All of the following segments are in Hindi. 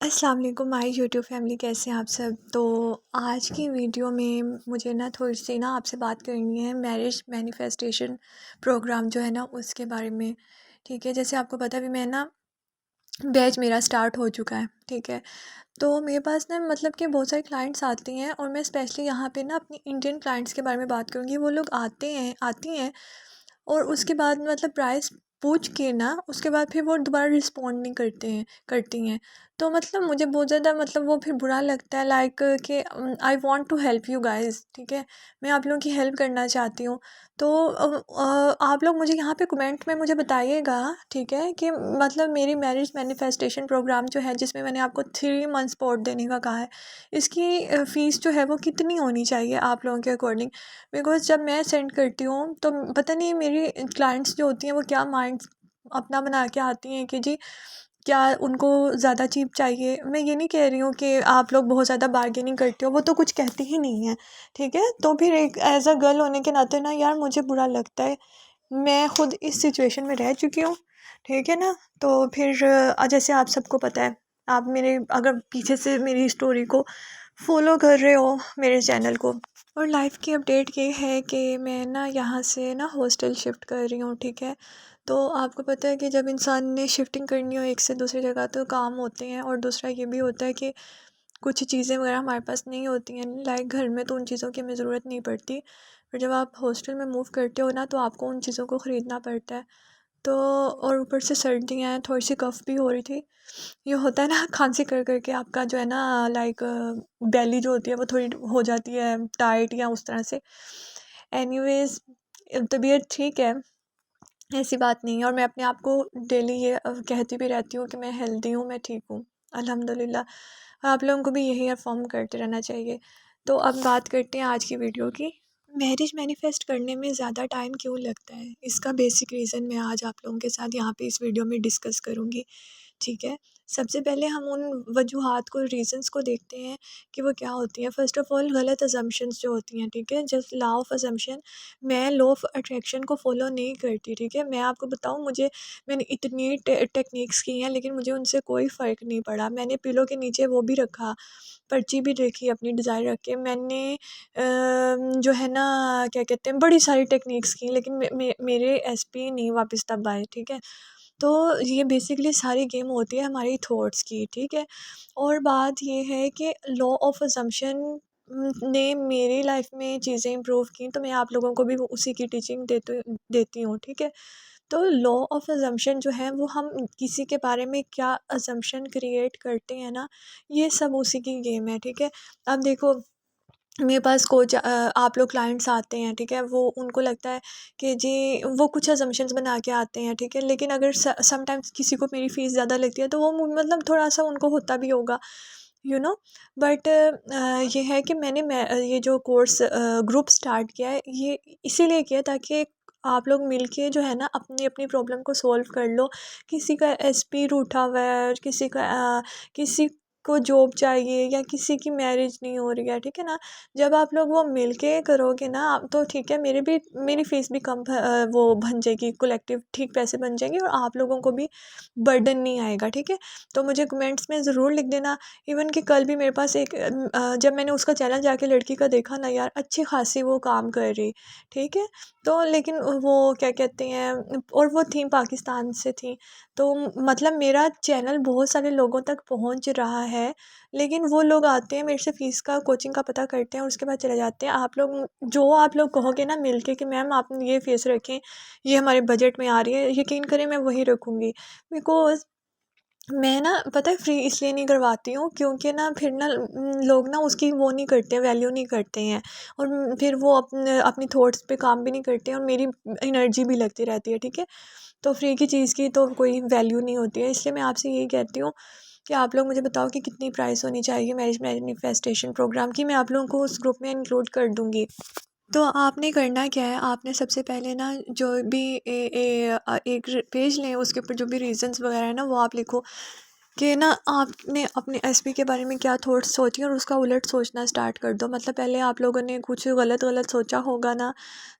अस्सलाम वालेकुम माय यूट्यूब फैमिली, कैसे हैं आप सब। तो आज की वीडियो में मुझे ना थोड़ी सी ना आपसे बात करनी है मैरिज मैनिफेस्टेशन प्रोग्राम जो है ना उसके बारे में। ठीक है, जैसे आपको पता है भी मैं ना बैच मेरा स्टार्ट हो चुका है। ठीक है, तो मेरे पास ना मतलब कि बहुत सारे क्लाइंट्स आते हैं और मैं स्पेशली यहाँ पे ना अपनी इंडियन क्लाइंट्स के बारे में बात करूँगी। वो लोग आती हैं और उसके बाद मतलब प्राइस पूछ के ना उसके बाद फिर वो दोबारा रिस्पॉन्ड नहीं करती हैं। तो मतलब मुझे बहुत ज़्यादा मतलब वो फिर बुरा लगता है, लाइक कि I want to help you guys. ठीक है, मैं आप लोगों की हेल्प करना चाहती हूँ। तो आप लोग मुझे यहाँ पे कमेंट में मुझे बताइएगा, ठीक है, कि मतलब मेरी मैरिज मैनिफेस्टेशन प्रोग्राम जो है जिसमें मैंने आपको 3 मंथ स्पॉट देने का कहा है, इसकी फ़ीस जो है वो कितनी होनी चाहिए आप लोगों के अकॉर्डिंग। बिकॉज़ जब मैं सेंड करती हूँ तो पता नहीं मेरी क्लाइंट्स जो होती हैं वो क्या माइंड अपना बना के आती हैं कि जी क्या उनको ज़्यादा चीप चाहिए। मैं ये नहीं कह रही हूँ कि आप लोग बहुत ज़्यादा बार्गेनिंग करते हो, वो तो कुछ कहते ही नहीं है। ठीक है, तो फिर एक एज अ गर्ल होने के नाते ना यार मुझे बुरा लगता है। मैं खुद इस सिचुएशन में रह चुकी हूँ। ठीक है ना, तो फिर जैसे आप सबको पता है, आप मेरे अगर पीछे से मेरी स्टोरी को फॉलो कर रहे हो मेरे चैनल को। और लाइफ़ की अपडेट ये है कि मैं ना यहाँ से ना हॉस्टल शिफ्ट कर रही हूँ। ठीक है, तो आपको पता है कि जब इंसान ने शिफ्टिंग करनी हो एक से दूसरी जगह तो काम होते हैं, और दूसरा ये भी होता है कि कुछ चीज़ें वगैरह हमारे पास नहीं होती हैं, लाइक घर में तो उन चीज़ों की हमें ज़रूरत नहीं पड़ती। पर जब आप हॉस्टल में मूव करते हो ना तो आपको उन चीज़ों को ख़रीदना पड़ता है। तो और ऊपर से सर्दियाँ हैं, थोड़ी सी कफ़ भी हो रही थी। ये होता है ना खांसी कर के आपका जो है ना लाइक बेली जो होती है वो थोड़ी हो जाती है टाइट या उस तरह से। एनीवेज, तबीयत ठीक है, ऐसी बात नहीं है। और मैं अपने आप को डेली ये कहती भी रहती हूँ कि मैं हेल्दी हूँ, मैं ठीक हूँ, अल्हम्दुलिल्लाह। आप लोगों को भी यही अफ़र्म करते रहना चाहिए। तो अब बात करते हैं आज की वीडियो की। मैरिज मैनिफेस्ट करने में ज़्यादा टाइम क्यों लगता है, इसका बेसिक रीज़न मैं आज आप लोगों के साथ यहाँ पे इस वीडियो में डिस्कस करूँगी। ठीक है, सबसे पहले हम उन वजूहात को, रीज़न्स को देखते हैं कि वो क्या होती हैं। फ़र्स्ट ऑफ़ ऑल गलत अज़म्पशन्स जो होती हैं, ठीक है, जस्ट लॉ ऑफ़ अज़म्पशन। मैं लॉ ऑफ़ अट्रैक्शन को फ़ॉलो नहीं करती। ठीक है, मैं आपको बताऊँ, मैंने इतनी टेक्निक्स की हैं लेकिन मुझे उनसे कोई फ़र्क नहीं पड़ा। मैंने पिलो के नीचे वो भी रखा, पर्ची भी देखी अपनी डिज़ायर रख के। मैंने जो है ना क्या कहते हैं, बड़ी सारी टेक्निक्स की लेकिन मेरे एसपी नहीं वापस तब आए। ठीक है, तो ये बेसिकली सारी गेम होती है हमारी थॉट्स की। ठीक है, और बात ये है कि लॉ ऑफ अजम्पशन ने मेरी लाइफ में चीज़ें इम्प्रूव की, तो मैं आप लोगों को भी वो उसी की टीचिंग देती हूँ। ठीक है, तो लॉ ऑफ अजम्पशन जो है वो हम किसी के बारे में क्या अजम्पशन क्रिएट करते हैं ना, ये सब उसी की गेम है। ठीक है, अब देखो, मेरे पास आप लोग क्लाइंट्स आते हैं, ठीक है, वो उनको लगता है कि जी वो कुछ अजम्पशंस बना के आते हैं। ठीक है, लेकिन अगर समटाइम्स किसी को मेरी फ़ीस ज़्यादा लगती है तो वो मतलब थोड़ा-सा उनको होता भी होगा, यू नो। बट ये है कि ये जो कोर्स ग्रुप स्टार्ट किया है, ये इसीलिए किया ताकि आप लोग मिलके जो है ना अपनी-अपनी प्रॉब्लम को सॉल्व कर लो। किसी का एसपी रूठा हुआ है, किसी को जॉब चाहिए या किसी की मैरिज नहीं हो रही है। ठीक है ना, जब आप लोग वो मिलके करोगे ना तो ठीक है, मेरी फ़ीस भी वो बन जाएगी, कलेक्टिव ठीक पैसे बन जाएंगे और आप लोगों को भी बर्डन नहीं आएगा। ठीक है, तो मुझे कमेंट्स में ज़रूर लिख देना। इवन कि कल भी मेरे पास जब मैंने उसका चैनल जाके लड़की का देखा ना यार, अच्छी खासी वो काम कर रही। ठीक है, तो लेकिन वो क्या कहते हैं, और वो थी पाकिस्तान से थी। तो मतलब मेरा चैनल बहुत सारे लोगों तक पहुंच रहा है, लेकिन वो लोग आते हैं मेरे से फ़ीस का, कोचिंग का पता करते हैं और उसके बाद चले जाते हैं। आप लोग कहोगे ना मिलके कि मैम आप ये फ़ीस रखें, ये हमारे बजट में आ रही है, यकीन करें मैं वही रखूँगी। बिकॉज़ मैं ना पता है फ्री इसलिए नहीं करवाती हूँ क्योंकि ना फिर ना लोग ना उसकी वो नहीं करते हैं, वैल्यू नहीं करते हैं। और फिर वो अपनी थॉट्स पे काम भी नहीं करते हैं और मेरी एनर्जी भी लगती रहती है। ठीक है, तो फ्री की चीज़ की तो कोई वैल्यू नहीं होती है, इसलिए मैं आपसे यही कहती हूँ कि आप लोग मुझे बताओ कि कितनी प्राइस होनी चाहिए मैरिज मैनिफेस्टेशन प्रोग्राम की। मैं आप लोगों को उस ग्रुप में इंक्लूड कर दूँगी। तो आपने करना क्या है, आपने सबसे पहले ना जो भी एक पेज लें, उसके ऊपर जो भी रीज़न्स वगैरह है ना वो आप लिखो। कि ना आपने अपने एसपी के बारे में क्या थॉट्स सोचे और उसका उलट सोचना स्टार्ट कर दो। मतलब पहले आप लोगों ने कुछ गलत गलत सोचा होगा ना,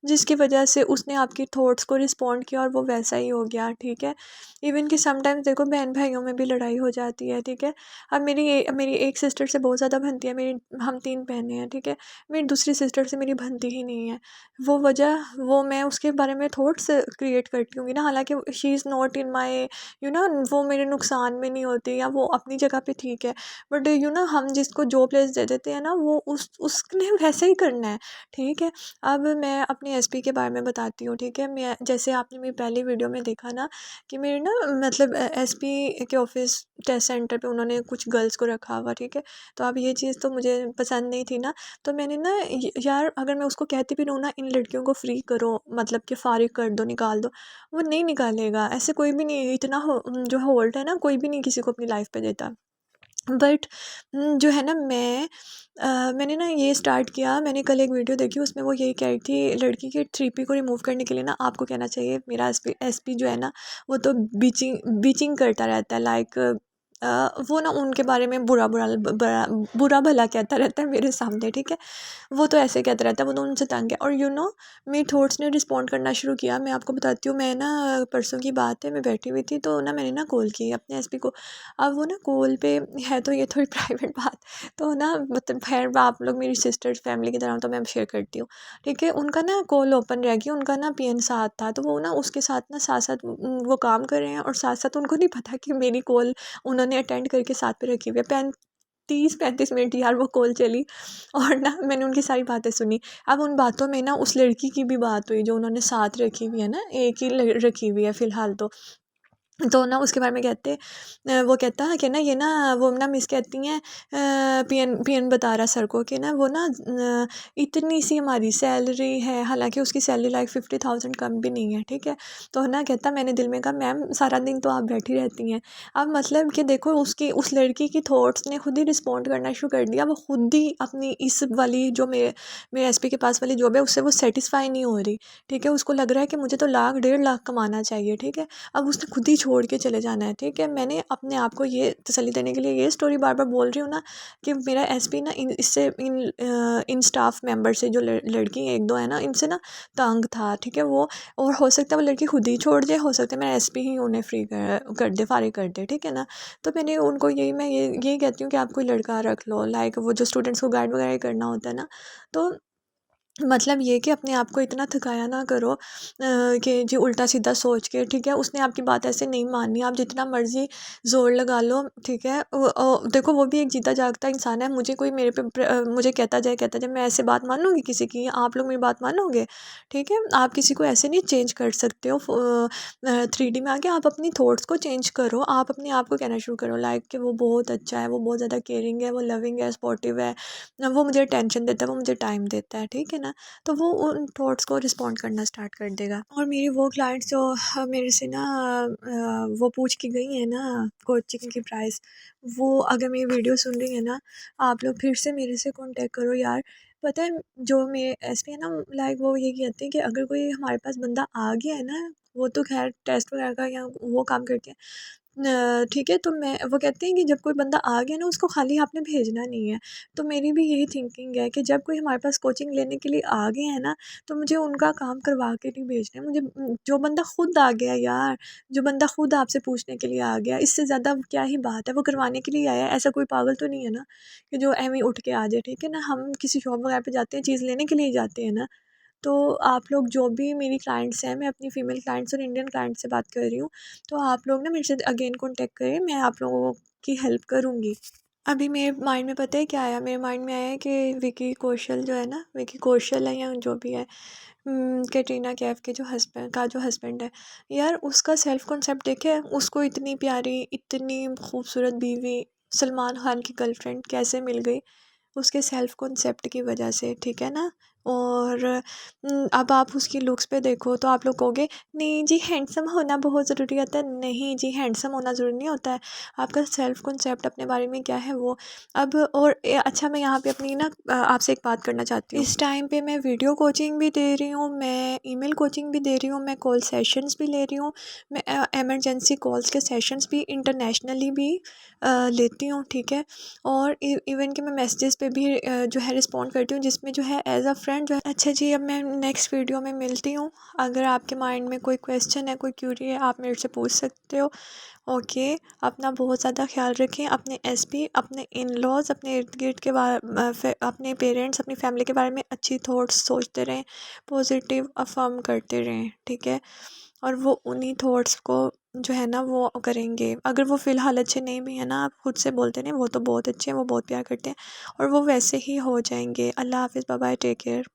जिसकी वजह से उसने आपकी थॉट्स को रिस्पॉन्ड किया और वो वैसा ही हो गया, ठीक है। इवन कि समटाइम्स देखो बहन भाइयों में भी लड़ाई हो जाती है, ठीक है। अब मेरी एक सिस्टर से बहुत ज़्यादा बनती है, मेरी हम 3 बहनें हैं, ठीक है। मेरी दूसरी सिस्टर से मेरी बनती ही नहीं है। वो मैं उसके बारे में थॉट्स क्रिएट करती हूँ ना, हालाँकि she is not in my वो मेरे नुकसान में नहीं होती या वो अपनी जगह पे ठीक है। बट हम जिसको जो प्लेस दे देते हैं ना, वो उसने वैसे ही करना है, ठीक है। अब मैं अपने एसपी के बारे में बताती हूँ, ठीक है। मैं जैसे आपने मेरी पहली वीडियो में देखा ना कि मेरे ना मतलब एसपी के ऑफिस टेस्ट सेंटर पे उन्होंने कुछ गर्ल्स को रखा हुआ, ठीक है। तो अब ये चीज़ तो मुझे पसंद नहीं थी ना, तो मैंने ना यार अगर मैं उसको कहती भी रहूँ ना इन लड़कियों को फ्री करो, मतलब कि फारिग कर दो, निकाल दो, वो नहीं निकालेगा। ऐसे कोई भी नहीं इतना जो होल्ड है ना, कोई भी नहीं किसी को अपनी लाइफ पे देता। बट जो है ना मैंने ना ये स्टार्ट किया। मैंने कल एक वीडियो देखी, उसमें वो यही कह रही थी लड़की के 3P को रिमूव करने के लिए ना आपको कहना चाहिए मेरा एसपी जो है ना, वो तो बीचिंग बीचिंग करता रहता है। लाइक वो ना उनके बारे में बुरा भला कहता रहता है मेरे सामने, ठीक है। वो तो ऐसे कहता रहता है, वो तो उनसे तंग है। और मेरे थॉट्स ने रिस्पॉन्ड करना शुरू किया। मैं आपको बताती हूँ, मैं ना परसों की बात है, मैं बैठी हुई थी तो ना मैंने ना कॉल की अपने एसपी को। अब वो ना कॉल पे है तो ये थोड़ी प्राइवेट बात, तो ना मतलब खैर आप लोग मेरी सिस्टर्स फैमिली की तरह हो, तो मैं शेयर करती हूँ, ठीक है। उनका ना कॉल ओपन रह गया, उनका ना पीएन साथ था, तो वो ना उसके साथ ना साथ साथ वो काम कर रहे हैं और साथ साथ उनको नहीं पता कि मेरी कॉल उन्होंने अटेंड करके साथ पे रखी हुई है। 30-35 मिनट यार वो कॉल चली और ना मैंने उनकी सारी बातें सुनी। अब उन बातों में ना उस लड़की की भी बात हुई जो उन्होंने साथ रखी हुई है ना, एक ही रखी हुई है फ़िलहाल तो ना उसके बारे में वो कहता है कि ना ये ना वो ना मिस कहती हैं पीएन पीएन बता रहा सर को कि ना वो ना इतनी सी हमारी सैलरी है, हालांकि उसकी सैलरी लाइक 50,000 कम भी नहीं है, ठीक है। तो ना कहता, मैंने दिल में कहा मैम सारा दिन तो आप बैठी रहती हैं। अब मतलब कि देखो उसकी उस लड़की की थॉट्स ने खुद ही रिस्पॉन्ड करना शुरू कर दिया। वो खुद ही अपनी इस वाली जो मेरे मेरे एसपी के पास वाली जॉब है उससे वो सेटिस्फाई नहीं हो रही, ठीक है। उसको लग रहा है कि मुझे तो 1,00,000 1,50,000 कमाना चाहिए, ठीक है। अब उसने खुद ही छोड़ के चले जाना है, ठीक है। मैंने अपने आप को ये तसल्ली देने के लिए ये स्टोरी बार बार बोल रही हूँ ना कि मेरा एसपी ना इन स्टाफ मेंबर से जो लड़की एक दो है ना, इनसे ना तंग था, ठीक है। वो और हो सकता है वो लड़की खुद ही छोड़ दे, हो सकता है मेरा एसपी ही उन्हें फ्री कर दे, फारिग कर दे, ठीक है ना। तो मैंने उनको मैं यही कहती हूँ कि आप कोई लड़का रख लो, लाइक वो जो स्टूडेंट्स को गाइड वगैरह करना होता है ना, तो मतलब ये कि अपने आप को इतना थकाया ना करो कि जी उल्टा सीधा सोच के, ठीक है। उसने आपकी बात ऐसे नहीं माननी, आप जितना मर्जी जोर लगा लो, ठीक है। देखो वो भी एक जीता जागता इंसान है। मुझे कोई मेरे पे मुझे कहता जाए, मैं ऐसे बात मानूंगी किसी की? आप लोग मेरी बात मानोगे? ठीक है। आप किसी को ऐसे नहीं चेंज कर सकते हो। 3D में आके आप अपनी थॉट्स को चेंज करो, आप अपने आप को कहना शुरू करो लाइक कि वो बहुत अच्छा है, वो बहुत ज़्यादा केयरिंग है, वो लविंग है, सपोर्टिव है, वो मुझे टेंशन देता है, वो मुझे टाइम देता है, ठीक है ना। तो वो उन थॉट्स को रिस्पॉन्ड करना स्टार्ट कर देगा। और मेरी वो क्लाइंट्स जो मेरे से ना वो पूछ के गई है ना कोचिंग की प्राइस, वो अगर मेरी वीडियो सुन रही है ना, आप लोग फिर से मेरे से कांटेक्ट करो यार। पता है जो मेरे एसपी है ना, लाइक वो ये कहते हैं कि अगर कोई हमारे पास बंदा आ गया है ना, वो तो खैर टेस्ट वगैरह का या वो काम करते हैं, ठीक है। तो मैं वो कहते हैं कि जब कोई बंदा आ गया ना, उसको खाली आपने भेजना नहीं है। तो मेरी भी यही थिंकिंग है कि जब कोई हमारे पास कोचिंग लेने के लिए आ गया है ना, तो मुझे उनका काम करवा के नहीं भेजना है। मुझे जो बंदा खुद आ गया यार, जो बंदा खुद आपसे पूछने के लिए आ गया, इससे ज़्यादा क्या ही बात है। वो करवाने के लिए आया है, ऐसा कोई पागल तो नहीं है ना कि जो एवें ही उठ के आ जाए, ठीक है ना। हम किसी शॉप वगैरह पे जाते हैं, चीज़ लेने के लिए ही जाते हैं ना। तो आप लोग जो भी मेरी क्लाइंट्स हैं, मैं अपनी फ़ीमेल क्लाइंट्स और इंडियन क्लाइंट्स से बात कर रही हूँ, तो आप लोग ना मेरे से अगेन कॉन्टैक्ट करें, मैं आप लोगों की हेल्प करूँगी। अभी मेरे माइंड में पता है क्या आया? मेरे माइंड में आया है कि विकी कौशल जो है ना, विकी कौशल है या जो भी है, कैटरीना कैफ के जो हस्बैंड है, यार उसका सेल्फ कॉन्सेप्ट देखे। उसको इतनी प्यारी, इतनी खूबसूरत बीवी सलमान खान की गर्लफ्रेंड कैसे मिल गई? उसके सेल्फ कॉन्सेप्ट की वजह से, ठीक है ना। और अब आप उसकी लुक्स पे देखो तो आप लोग कहोगे नहीं जी हैंडसम होना बहुत ज़रूरी होता है। नहीं जी, हैंडसम होना ज़रूरी नहीं होता है, आपका सेल्फ कॉन्सेप्ट अपने बारे में क्या है वो। अब और अच्छा, मैं यहाँ पे अपनी ना आपसे एक बात करना चाहती हूँ। इस टाइम पे मैं वीडियो कोचिंग भी दे रही हूँ, मैं ईमेल कोचिंग भी दे रही हूँ, मैं कॉल सेशंस भी ले रही हूँ, मैं एमरजेंसी कॉल्स के सेशंस भी इंटरनेशनली भी लेती हूँ, ठीक है। और इवन कि मैं मैसेजेस पे भी जो है रिस्पॉन्ड करती हूँ, जिसमें जो है एज अ फ्रेंड जो है। अच्छा जी, अब मैं नेक्स्ट वीडियो में मिलती हूँ। अगर आपके माइंड में कोई क्वेश्चन है, कोई क्यूरी है, आप मेरे से पूछ सकते हो। ओके, अपना बहुत ज़्यादा ख्याल रखें, अपने एसपी, अपने इन लॉज, अपने इर्द गिर्द के बारे, अपने पेरेंट्स, अपनी फैमिली के बारे में अच्छी थॉट्स सोचते रहें, पॉजिटिव अफर्म करते रहें, ठीक है। और वो उन्हीं थॉट्स को जो है ना वो करेंगे। अगर वो फ़िलहाल अच्छे नहीं भी है ना, आप खुद से बोलते नहीं वो तो बहुत अच्छे हैं, वो बहुत प्यार करते हैं, और वो वैसे ही हो जाएंगे। अल्लाह हाफिज़, बाय बाय, टेक केयर।